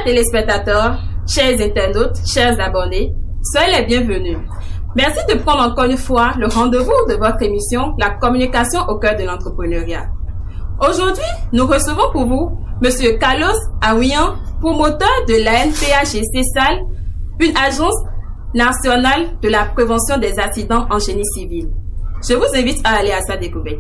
Chers téléspectateurs, chers internautes, chers abonnés, soyez les bienvenus. Merci de prendre encore une fois le rendez-vous de votre émission La communication au cœur de l'entrepreneuriat. Aujourd'hui, nous recevons pour vous Monsieur Carlos Aouian, promoteur de l'ANPAGC SAL, une agence nationale de la prévention des accidents en génie civil. Je vous invite à aller à sa découverte.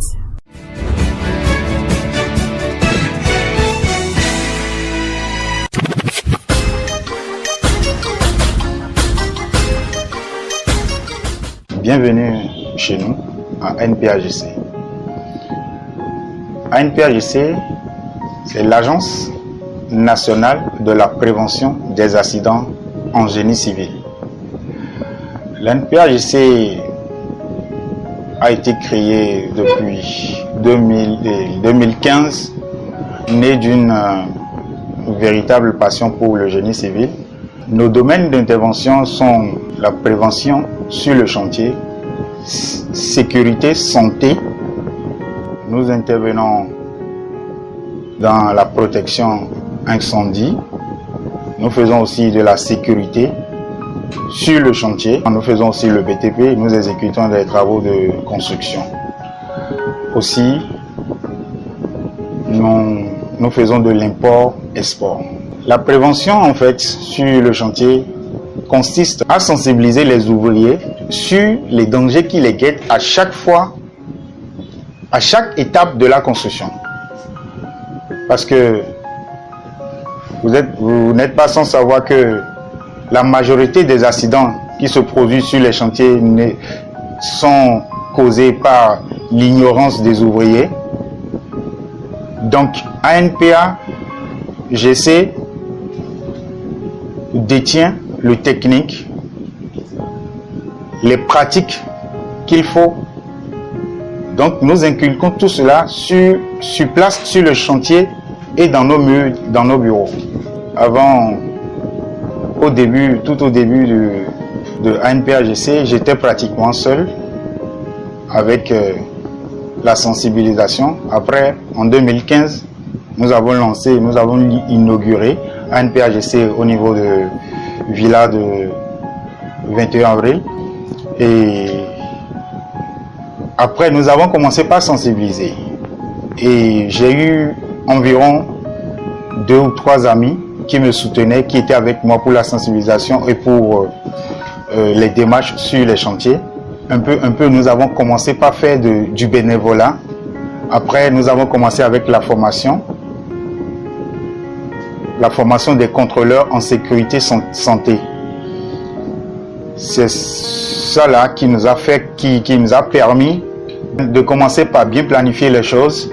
Bienvenue chez nous à ANPAGC. ANPAGC, c'est l'Agence nationale de la prévention des accidents en génie civil. L'ANPAGC a été créée depuis 2015, née d'une véritable passion pour le génie civil. Nos domaines d'intervention sont la prévention sur le chantier, sécurité, santé. Nous intervenons dans la protection incendie. Nous faisons aussi de la sécurité sur le chantier. Nous faisons aussi le BTP. Nous exécutons des travaux de construction. Aussi, nous faisons de l'import-export. La prévention, en fait, sur le chantier consiste à sensibiliser les ouvriers sur les dangers qui les guettent à chaque fois, à chaque étape de la construction. Parce que vous n'êtes pas sans savoir que la majorité des accidents qui se produisent sur les chantiers sont causés par l'ignorance des ouvriers. Donc, ANPAGC détient le technique, les pratiques qu'il faut. Donc nous inculquons tout cela sur place, sur le chantier et dans nos bureaux. Tout au début de ANPAGC, j'étais pratiquement seul avec la sensibilisation. Après, en 2015, nous avons inauguré ANPAGC au niveau de Villa de 21 avril. Et après, nous avons commencé par sensibiliser. Et j'ai eu environ 2 ou 3 amis qui me soutenaient, qui étaient avec moi pour la sensibilisation et pour les démarches sur les chantiers. Un peu, nous avons commencé par faire du bénévolat. Après, nous avons commencé avec la formation des contrôleurs en sécurité santé. C'est ça là qui nous a permis de commencer par bien planifier les choses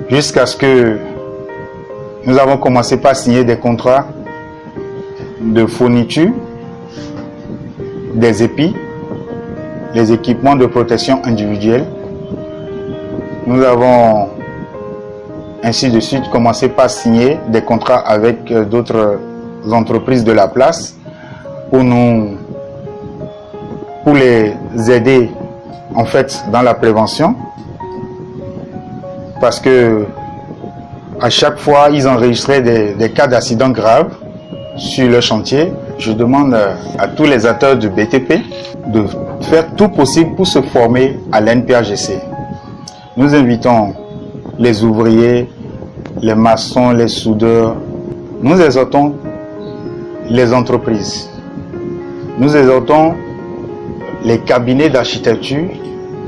jusqu'à ce que nous avons commencé par signer des contrats de fourniture des épis, les équipements de protection individuelle. Nous avons ainsi de suite commencé par signer des contrats avec d'autres entreprises de la place pour les aider en fait dans la prévention, parce que à chaque fois ils enregistraient des cas d'accidents graves sur le chantier. Je demande à tous les acteurs du BTP de faire tout possible pour se former à l'ANPAGC. Nous invitons les ouvriers, les maçons, les soudeurs. Nous exhortons les entreprises. Nous exhortons les cabinets d'architecture,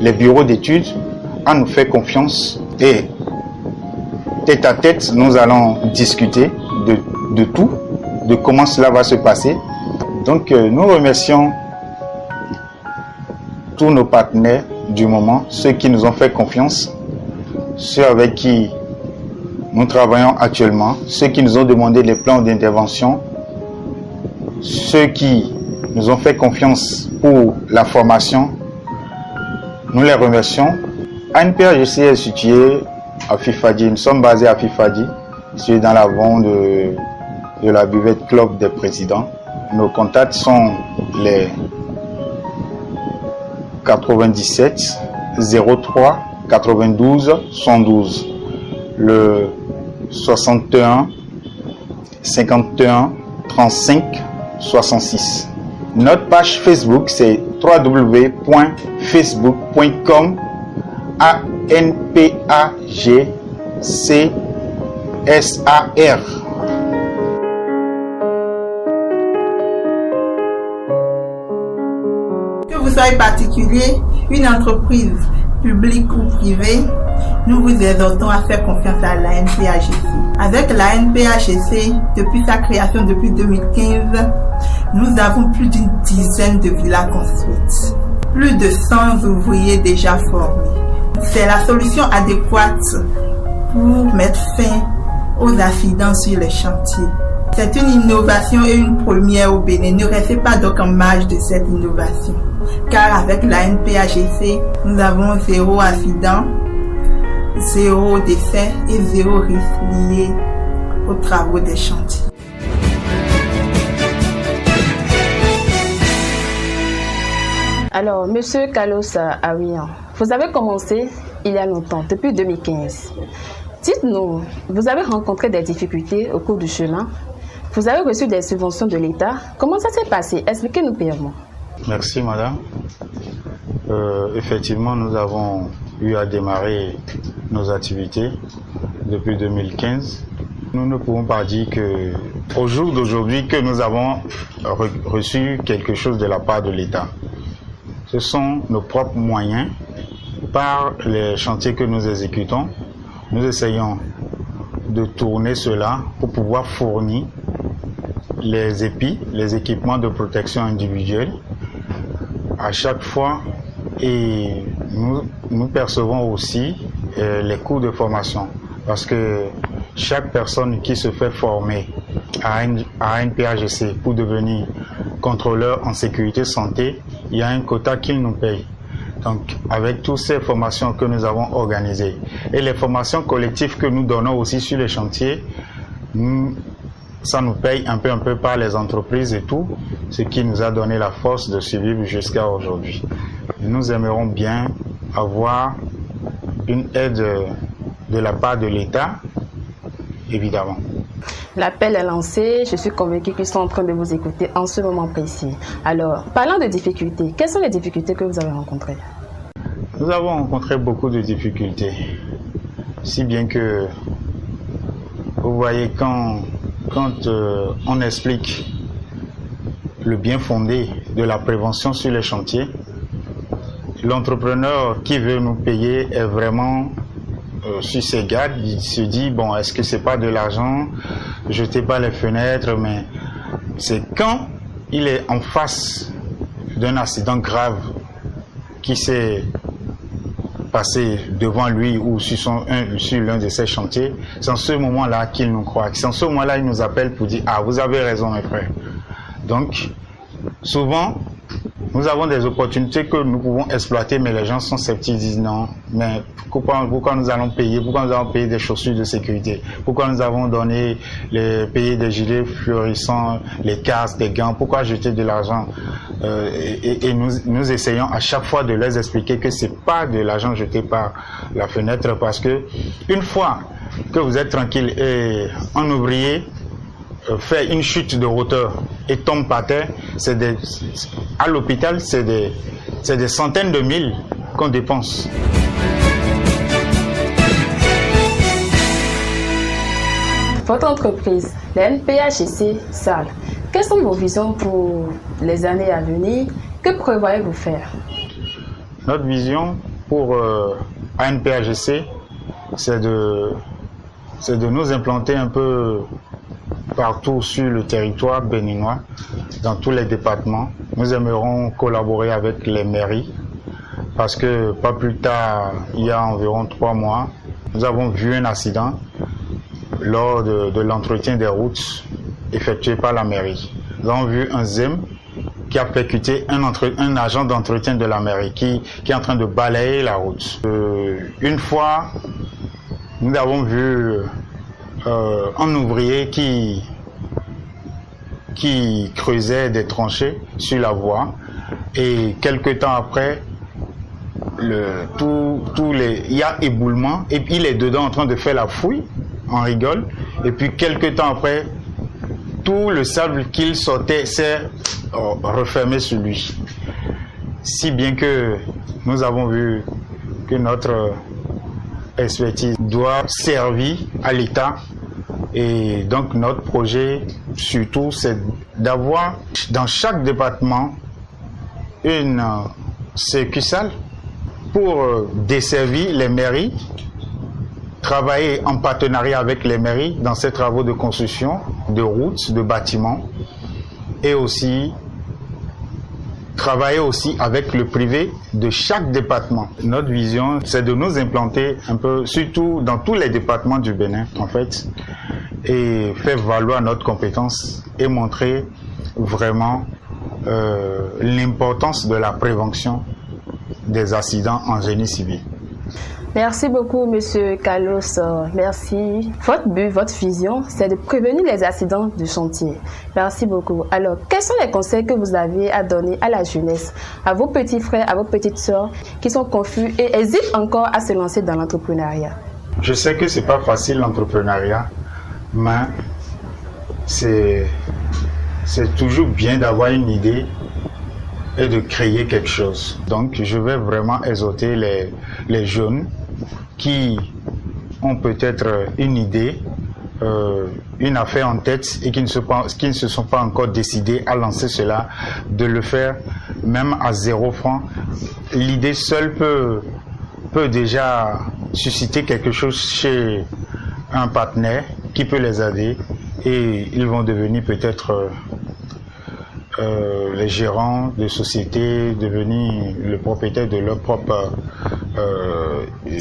les bureaux d'études à nous faire confiance. Et tête à tête, nous allons discuter de tout, de comment cela va se passer. Donc, nous remercions tous nos partenaires du moment, ceux qui nous ont fait confiance, ceux avec qui nous travaillons actuellement, ceux qui nous ont demandé les plans d'intervention, ceux qui nous ont fait confiance pour la formation. Nous les remercions. ANPAGC est situé à Fifadi. Nous sommes basés à Fifadi, situé dans l'avant de la buvette Club des Présidents. Nos contacts sont les 97 03 92 112, le 61 51 35 66. Notre page Facebook, c'est www.facebook.com ANPAGCSAR. Que vous soyez particulier, une entreprise publique ou privée, nous vous exhortons à faire confiance à l'ANPAGC. Avec l'ANPAGC, depuis sa création depuis 2015, nous avons plus d'une dizaine de villas construites, plus de 100 ouvriers déjà formés. C'est la solution adéquate pour mettre fin aux accidents sur les chantiers. C'est une innovation et une première au Bénin. Ne restez pas donc en marge de cette innovation, car avec l'ANPAGC, nous avons 0 accident, 0 décès et 0 risque lié aux travaux des chantiers. Alors, Monsieur Carlos Awian, vous avez commencé il y a longtemps, depuis 2015. Dites-nous, vous avez rencontré des difficultés au cours du chemin? Vous avez reçu des subventions de l'État? Comment ça s'est passé? Expliquez-nous brièvement. Merci, madame. Effectivement, nous avons eu à démarrer nos activités depuis 2015. Nous ne pouvons pas dire qu'au jour d'aujourd'hui que nous avons reçu quelque chose de la part de l'État. Ce sont nos propres moyens. Par les chantiers que nous exécutons, nous essayons de tourner cela pour pouvoir fournir les épis, les équipements de protection individuelle à chaque fois, et nous percevons aussi les coûts de formation, parce que chaque personne qui se fait former à ANPAGC pour devenir contrôleur en sécurité santé, il y a un quota qu'il nous paye. Donc, avec toutes ces formations que nous avons organisées et les formations collectives que nous donnons aussi sur les chantiers, ça nous paye un peu par les entreprises et tout, ce qui nous a donné la force de survivre jusqu'à aujourd'hui. Nous aimerions bien avoir une aide de la part de l'État, évidemment. L'appel est lancé, je suis convaincue qu'ils sont en train de vous écouter en ce moment précis. Alors, parlant de difficultés, quelles sont les difficultés que vous avez rencontrées? Nous avons rencontré beaucoup de difficultés, si bien que, vous voyez, quand on explique le bien fondé de la prévention sur les chantiers, l'entrepreneur qui veut nous payer est vraiment sur ses gardes. Il se dit, bon, est-ce que c'est pas de l'argent, jetez pas les fenêtres, mais c'est quand il est en face d'un accident grave qui s'est passé devant lui ou sur l'un de ses chantiers, c'est en ce moment-là qu'il nous croit. C'est en ce moment-là qu'il nous appelle pour dire, ah, vous avez raison mes frères. Donc, souvent, nous avons des opportunités que nous pouvons exploiter, mais les gens sont sceptiques, disent non, mais pourquoi nous allons payer? Pourquoi nous allons payer des chaussures de sécurité? Pourquoi nous avons payé des gilets fluorescents, les casques, des gants? Pourquoi jeter de l'argent? Et nous essayons à chaque fois de leur expliquer que c'est pas de l'argent jeté par la fenêtre, parce que une fois que vous êtes tranquille et un ouvrier fait une chute de hauteur et tombe par terre, à l'hôpital, c'est des centaines de mille qu'on dépense. Votre entreprise, l'ANPAGC SAL, quelles sont vos visions pour les années à venir? Que prévoyez-vous faire? Notre vision pour ANPAGC, c'est de nous implanter un peu partout sur le territoire béninois, dans tous les départements. Nous aimerons collaborer avec les mairies, parce que pas plus tard, il y a environ 3 mois, nous avons vu un accident lors de l'entretien des routes effectué par la mairie. Nous avons vu un ZEM qui a percuté un agent d'entretien de la mairie qui est en train de balayer la route. Une fois, nous avons vu un ouvrier qui creusait des tranchées sur la voie, et quelques temps après, il y a éboulement, et puis il est dedans en train de faire la fouille, on rigole, et puis quelques temps après, tout le sable qu'il sortait s'est refermé sur lui. Si bien que nous avons vu que notre expertise doit servir à l'État. Et donc notre projet, surtout, c'est d'avoir dans chaque département une succursale pour desservir les mairies, travailler en partenariat avec les mairies dans ces travaux de construction de routes, de bâtiments, et aussi travailler aussi avec le privé de chaque département. Notre vision, c'est de nous implanter un peu, surtout dans tous les départements du Bénin, en fait, et faire valoir notre compétence et montrer vraiment l'importance de la prévention des accidents en génie civil. Merci beaucoup, Monsieur Carlos. Merci. Votre but, votre vision, c'est de prévenir les accidents du chantier. Merci beaucoup. Alors, quels sont les conseils que vous avez à donner à la jeunesse, à vos petits frères, à vos petites sœurs qui sont confus et hésitent encore à se lancer dans l'entrepreneuriat? Je sais que c'est pas facile l'entrepreneuriat, mais c'est toujours bien d'avoir une idée et de créer quelque chose. Donc, je vais vraiment exhorter les jeunes qui ont peut-être une idée, une affaire en tête et qui ne se sont pas encore décidés à lancer cela, de le faire même à 0 francs. L'idée seule peut déjà susciter quelque chose chez un partenaire qui peut les aider et ils vont devenir peut-être les gérants de sociétés, devenir le propriétaire de leur propre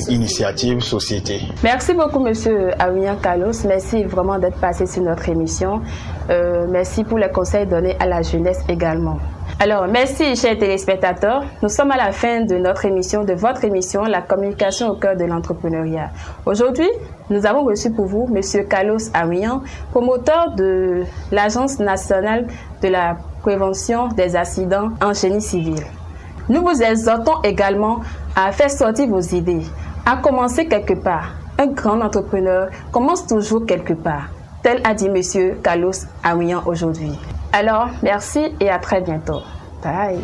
initiative, société. Merci beaucoup, Monsieur Awinian Carlos. Merci vraiment d'être passé sur notre émission. Merci pour les conseils donnés à la jeunesse également. Alors, merci, chers téléspectateurs. Nous sommes à la fin de notre émission, de votre émission, la communication au cœur de l'entrepreneuriat. Aujourd'hui, nous avons reçu pour vous Monsieur Carlos Awinian, promoteur de l'Agence nationale de la prévention des accidents en génie civil. Nous vous exhortons également à faire sortir vos idées, à commencer quelque part. Un grand entrepreneur commence toujours quelque part. Tel a dit Monsieur Carlos Awinian aujourd'hui. Alors, merci et à très bientôt. Bye.